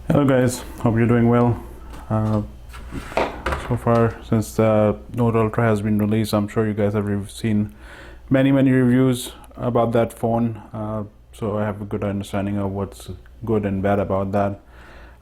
Hello guys, hope you're doing well. Uh, so far since the Note Ultra has been released, I'm sure you guys have seen many reviews about that phone. So I have a good understanding of what's good and bad about that.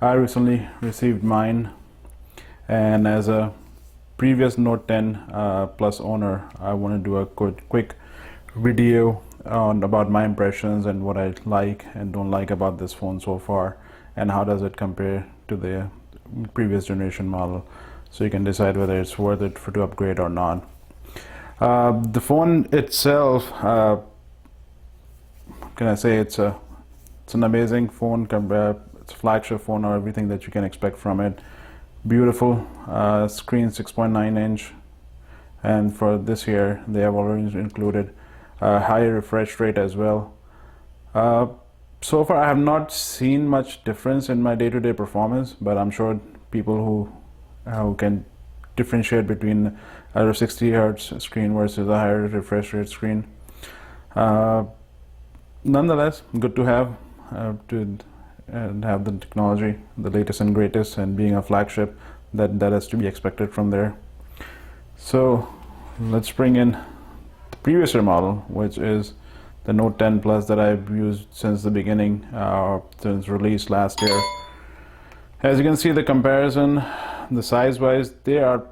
I recently received mine, and as a previous Note 10 Plus owner, I want to do a quick video on about my impressions and what I like and don't like about this phone so far, and how does it compare to the previous generation model, so you can decide whether it's worth it to upgrade or not. The phone itself, can I say it's an amazing phone. It's a flagship phone, or everything that you can expect from it. Beautiful screen, 6.9 inch, and for this year they have already included higher refresh rate as well. So far I have not seen much difference in my day-to-day performance, but I'm sure people who can differentiate between a 60 Hz screen versus a higher refresh rate screen. Nonetheless, good to have the technology, the latest and greatest, and being a flagship, that has to be expected from there. So let's bring in the previous year model, which is the Note 10 Plus that I've used since the beginning, since release last year. As you can see, the comparison, the size wise, they are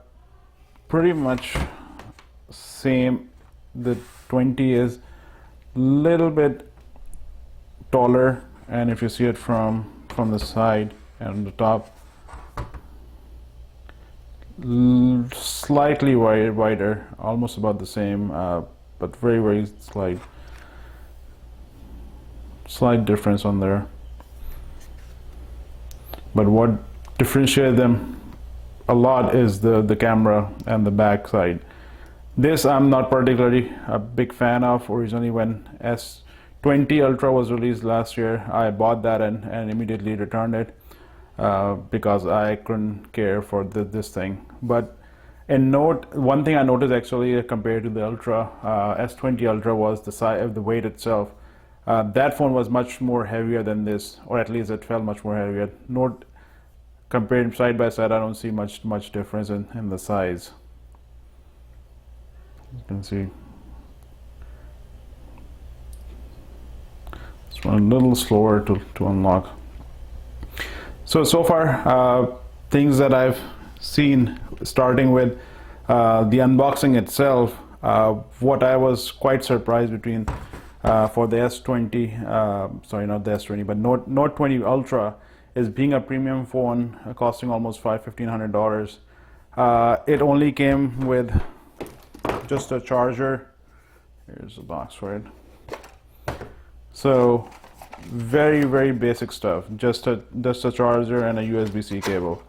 pretty much same. The 20 is little bit taller, and if you see it from the side and the top, slightly wider, almost about the same, but very slight difference on there. But what differentiates them a lot is the camera and the back side. This I'm not particularly a big fan of. Originally, when S20 Ultra was released last year, I bought that and immediately returned it because I couldn't care for this thing. But in Note, one thing I noticed actually compared to the Ultra, S20 Ultra, was the size of the weight itself. That phone was much more heavier than this, or at least it felt much more heavier. Note, compared side by side, I don't see much difference in the size. You can see it's one a little slower to unlock. So far, things that I've seen, starting with the unboxing itself, what I was quite surprised between for the S20, sorry, not the S20, but Note 20 Ultra, is being a premium phone costing almost $1,500. It only came with just a charger. Here's a box for it. So very basic stuff. Just a charger and a USB-C cable.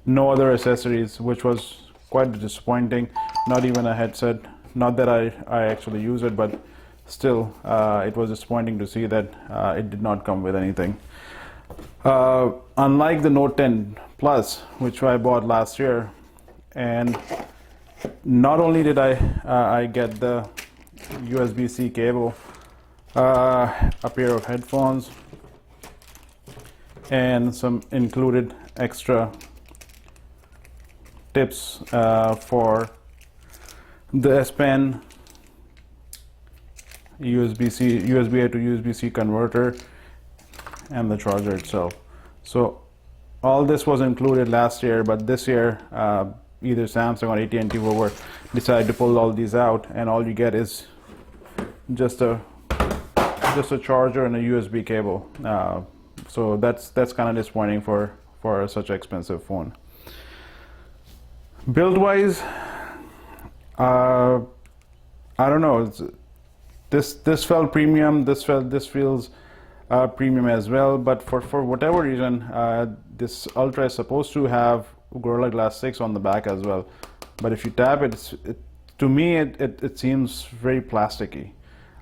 No other accessories, which was quite disappointing. Not even a headset. Not that I actually use it, but still, it was disappointing to see that it did not come with anything. Unlike the Note 10 Plus, which I bought last year, and not only did I get the USB-C cable, a pair of headphones, and some included extra tips for the S Pen, USB-A to USB-C converter, and the charger itself. So all this was included last year, but this year either Samsung or AT&T whoever decided to pull all these out, and all you get is just a charger and a USB cable. So that's kind of disappointing for such an expensive phone. Build wise, I don't know. This felt premium. This feels premium as well. But for whatever reason, this Ultra is supposed to have Gorilla Glass 6 on the back as well. But if you tap it, to me it seems very plasticky.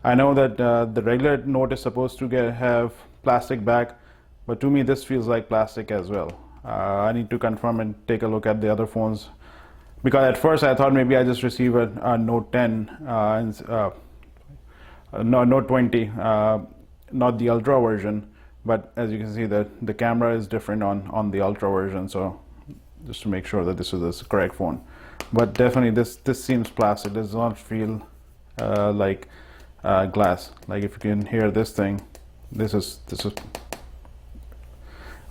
I know that the regular Note is supposed to have plastic back, but to me this feels like plastic as well. I need to confirm and take a look at the other phones, because at first I thought maybe I just received a Note 10 no, Note 20, not the Ultra version, but as you can see that the camera is different on the Ultra version, so just to make sure that this is the correct phone. But definitely this seems plastic. It does not feel like glass. Like if you can hear this thing, this is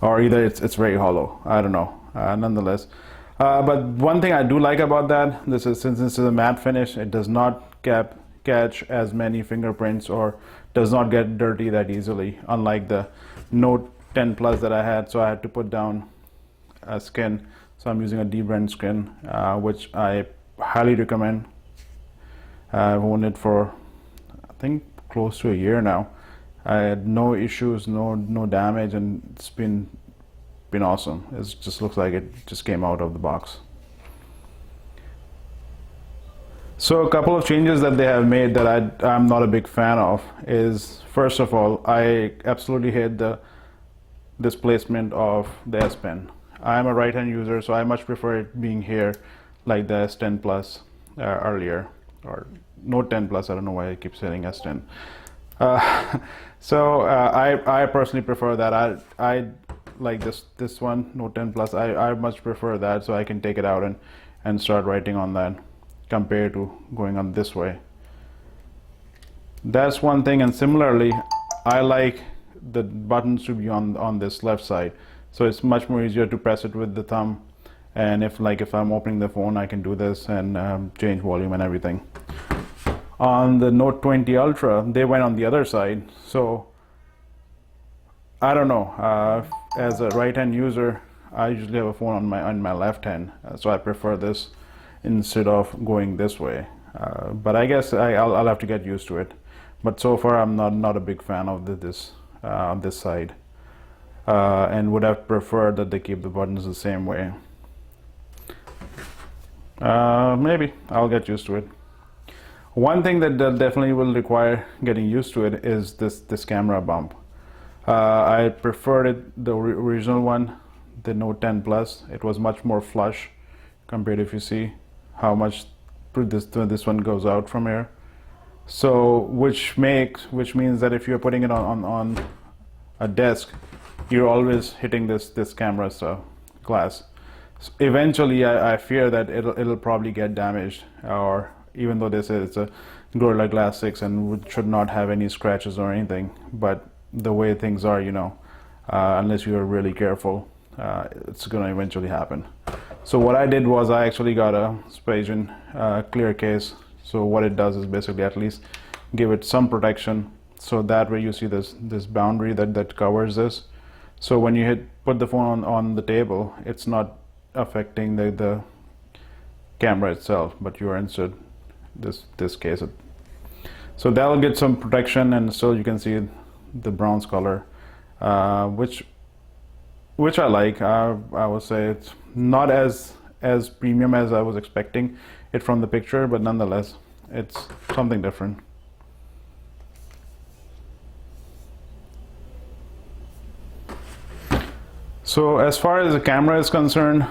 or either it's very hollow. I don't know. Nonetheless, but one thing I do like about that, since this is a matte finish, it does not catch as many fingerprints or does not get dirty that easily, unlike the Note 10 Plus that I had. So I had to put down a skin. So I'm using a debrand skin, which I highly recommend. I've owned it for I think close to a year now. I had no issues, no damage, and it's been awesome. It just looks like it just came out of the box. So a couple of changes that they have made that I'm not a big fan of is, first of all, I absolutely hate the displacement of the S Pen. I'm a right-hand user, so I much prefer it being here like the S10 Plus earlier, or Note 10 Plus. I don't know why I keep saying S10. I personally prefer that. I like this one, Note 10 Plus. I much prefer that, so I can take it out and start writing on that compared to going on this way. That's one thing. And similarly, I like the buttons to be on this left side, so it's much more easier to press it with the thumb. And if I'm opening the phone, I can do this and change volume and everything. On the Note 20 Ultra, they went on the other side. So I don't know. As a right-hand user, I usually have a phone on my left hand, so I prefer this instead of going this way. But I guess I'll have to get used to it. But so far, I'm not a big fan of this side, and would have preferred that they keep the buttons the same way. Maybe I'll get used to it. One thing that definitely will require getting used to it is this camera bump. I preferred it, the original one, the Note 10 Plus. It was much more flush compared, if you see how much this one goes out from here. So which means that if you're putting it on a desk, you're always hitting this camera glass. So eventually, I fear that it'll probably get damaged, or even though they say it's a Gorilla Glass 6 and should not have any scratches or anything, but the way things are, unless you are really careful, it's going to eventually happen. So what I did was I actually got a Spasian clear case. So what it does is basically at least give it some protection, so that way you see this boundary that covers this. So when you put the phone on the table, it's not affecting the camera itself, but you are instead this case. So that'll get some protection, and still you can see the bronze color, which I like. I would say it's not as premium as I was expecting it from the picture, but nonetheless, it's something different. So as far as the camera is concerned,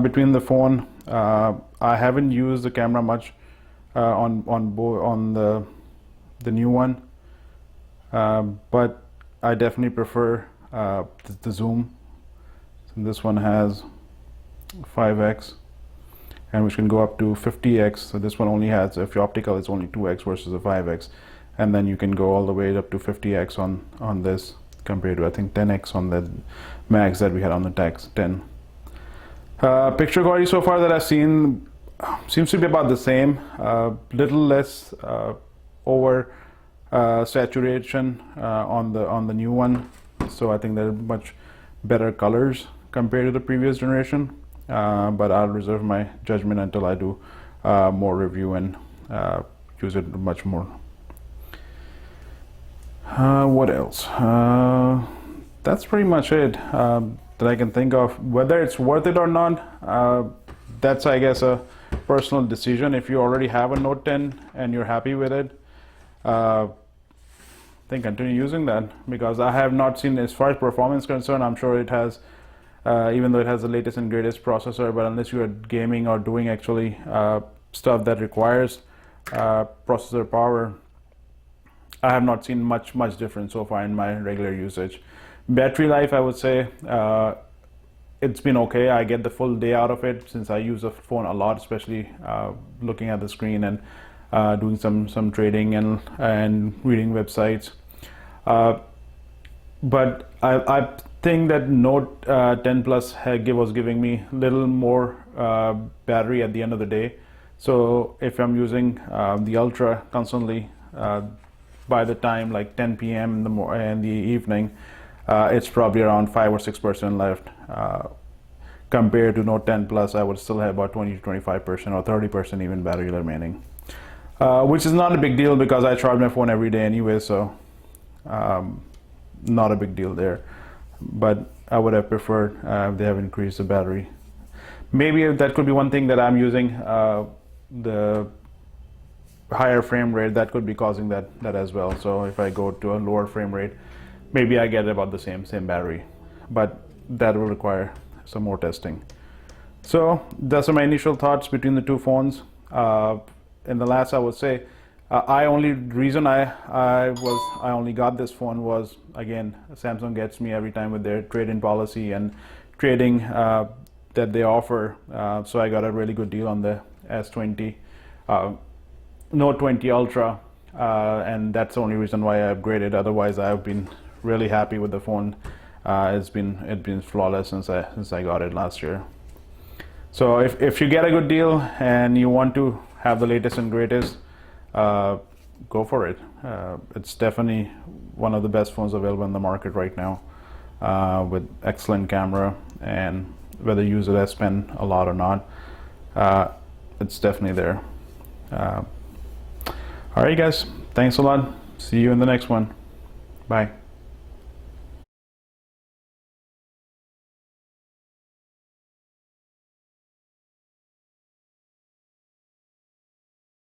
between the phone, I haven't used the camera much on the new one, but I definitely prefer the zoom. So this one has 5x, and which can go up to 50x. So this one only has, if you're optical, it's only 2x versus a 5x, and then you can go all the way up to 50x on this, compared to I think 10x on the Max that we had on the Tax 10. Picture quality so far that I've seen seems to be about the same, little less over saturation on the new one. So I think there are much better colors compared to the previous generation, but I'll reserve my judgment until I do more review and use it much more. What else? That's pretty much it that I can think of. Whether it's worth it or not, that's, I guess, a personal decision. If you already have a Note 10 and you're happy with it, then continue using that, because I have not seen, as far as performance concerned, I'm sure it has, even though it has the latest and greatest processor, but unless you are gaming or doing actually stuff that requires processor power, I have not seen much difference so far in my regular usage. Battery life, I would say, it's been okay. I get the full day out of it since I use the phone a lot, especially looking at the screen and doing some trading and reading websites. But I think that Note 10 Plus was giving me a little more battery at the end of the day. So if I'm using the Ultra constantly, by the time like 10 p.m. in the evening, it's probably around 5 or 6% left. Compared to Note 10 Plus, I would still have about 20 to 25% or 30% even battery remaining, which is not a big deal because I charge my phone every day anyway, so not a big deal there. But I would have preferred if they have increased the battery. Maybe that could be one thing that I'm using the higher frame rate, that could be causing that as well. So if I go to a lower frame rate, maybe I get about the same battery, but that will require some more testing. So that's my initial thoughts between the two phones. In the last, I would say, reason I only got this phone was, again, Samsung gets me every time with their trade-in policy and trading that they offer. So I got a really good deal on the S20, Note 20 Ultra, and that's the only reason why I upgraded. Otherwise, I've been really happy with the phone. It's been flawless since I got it last year. So if you get a good deal and you want to have the latest and greatest, go for it. It's definitely one of the best phones available in the market right now, with excellent camera, and whether you use it as pen a lot or not, it's definitely there. All right, guys, thanks a lot. See you in the next one. Bye.